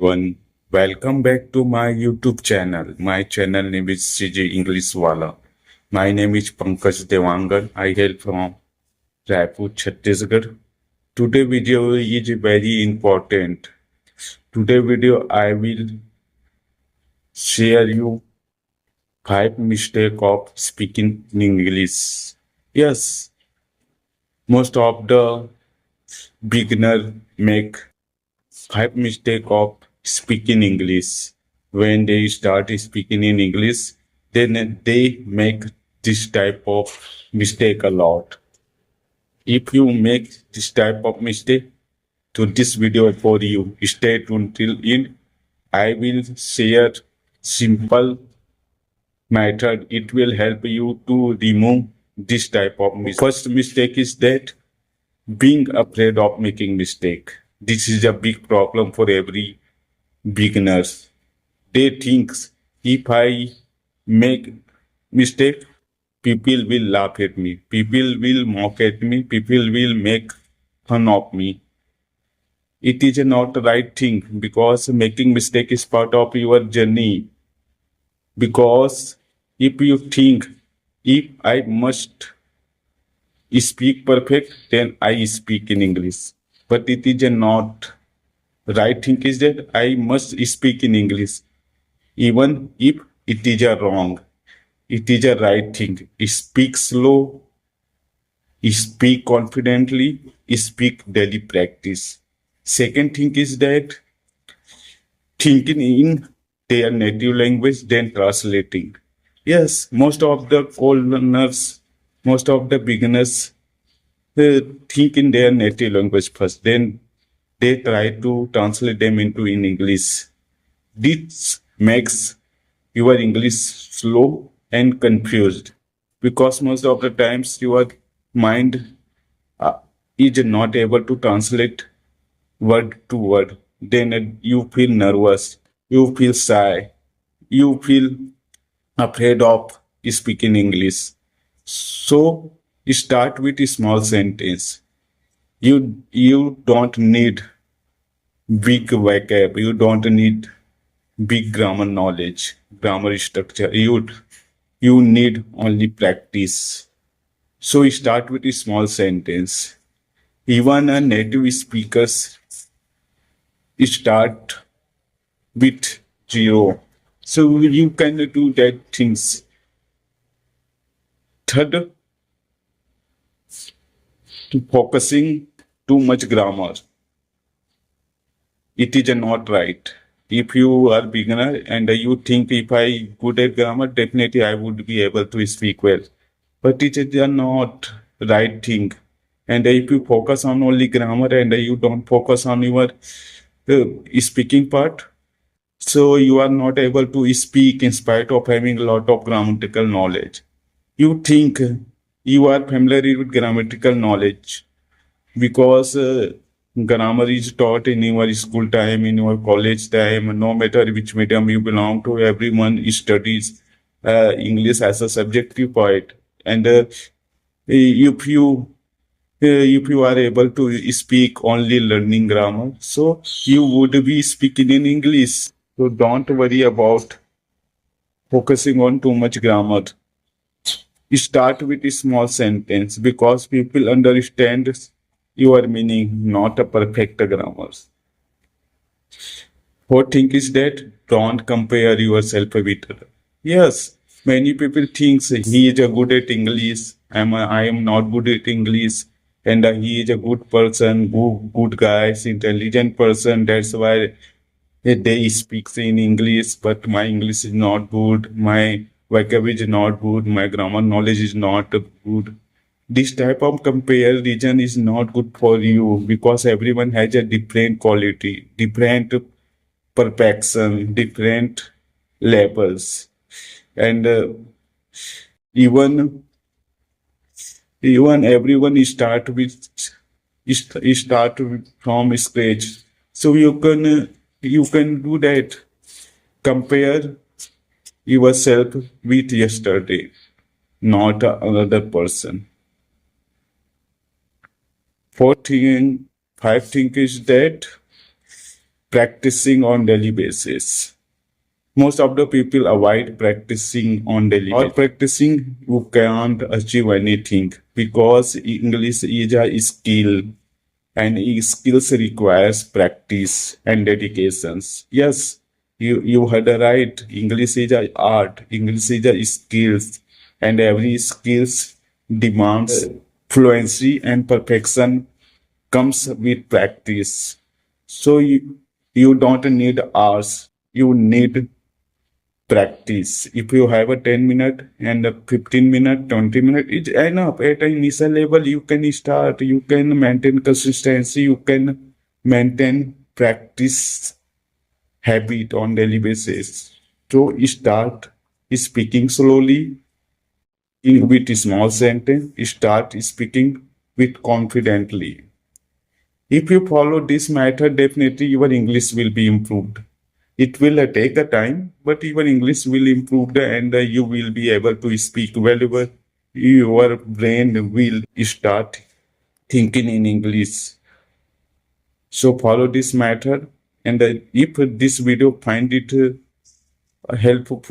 everyone. Welcome back to my YouTube channel. My channel name is CJ English Wala. My name is Pankaj Devangan. I hail from Raipur, Chhattisgarh. Today video is very important. Today video I will share you 5 mistake of speaking in English. Yes, most of the beginner make 5 mistake of speaking English. When they start speaking in English, then they make this type of mistake a lot. If you make this type of mistake, to this video for you, stay tuned till end. I will share simple method. It will help you to remove this type of mistake. First mistake is that being afraid of making mistake. This is a big problem for every beginners. They think if I make mistake, people will laugh at me, people will mock at me, people will make fun of me. It is not the right thing because making mistake is part of your journey. Because if you think if I must speak perfect, then I speak in English. But it is not right thing is that I must speak in English. Even if it is a wrong, it is a right thing. Speak slow, speak confidently, speak daily practice. Second thing is that thinking in their native language, then translating. Yes, most of the learners, most of the beginners think in their native language first, then they try to translate them into in English. This makes your English slow and confused because most of the times your mind is not able to translate word to word. Then you feel nervous, you feel shy, you feel afraid of speaking English. So start with a small sentence. You don't need big vocab, you don't need big grammar knowledge, grammar structure. You need only practice. So start with a small sentence. Even a native speakers start with zero. So you can do that things. Third, focusing too much grammar. It is not right. If you are beginner and you think if I good at grammar, definitely I would be able to speak well. But it is not right thing. And if you focus on only grammar and you don't focus on your speaking part, so you are not able to speak in spite of having a lot of grammatical knowledge. You think you are familiar with grammatical knowledge because grammar is taught in your school time, in your college time, no matter which medium you belong to, everyone studies English as a subjective part. And if you are able to speak only learning grammar, so you would be speaking in English. So don't worry about focusing on too much grammar. Start with a small sentence because people understand your meaning, not a perfect grammar. Fourth thing is that don't compare yourself with other. Yes, many people think he is a good at English. I am not good at English, and he is a good person, good guy, intelligent person. That's why they speaks in English, but my English is not good. My vocabulary is not good. My grammar knowledge is not good. This type of comparison is not good for you because everyone has a different quality, different perfection, different levels, and even even everyone start from scratch. So you can do that. Compare yourself with yesterday, not another person. Fourth thing, fifth thing is that practicing on daily basis. Most of the people avoid practicing on daily basis. Or practicing, you can't achieve anything because English is a skill and skills requires practice and dedications. Yes, you heard right. English is a art. English is a skills, and every skills demands fluency and perfection comes with practice. So you don't need hours. You need practice. If you have a 10 minute and a 15 minute, 20 minute, it's enough. At an initial level, you can start, you can maintain consistency, you can maintain practice habit on daily basis. So start speaking slowly with small sentence, start speaking with confidently. If you follow this method, definitely your English will be improved. It will take a time, but your English will improve and you will be able to speak wherever your brain will start thinking in English. So follow this method, and if this video find it helpful,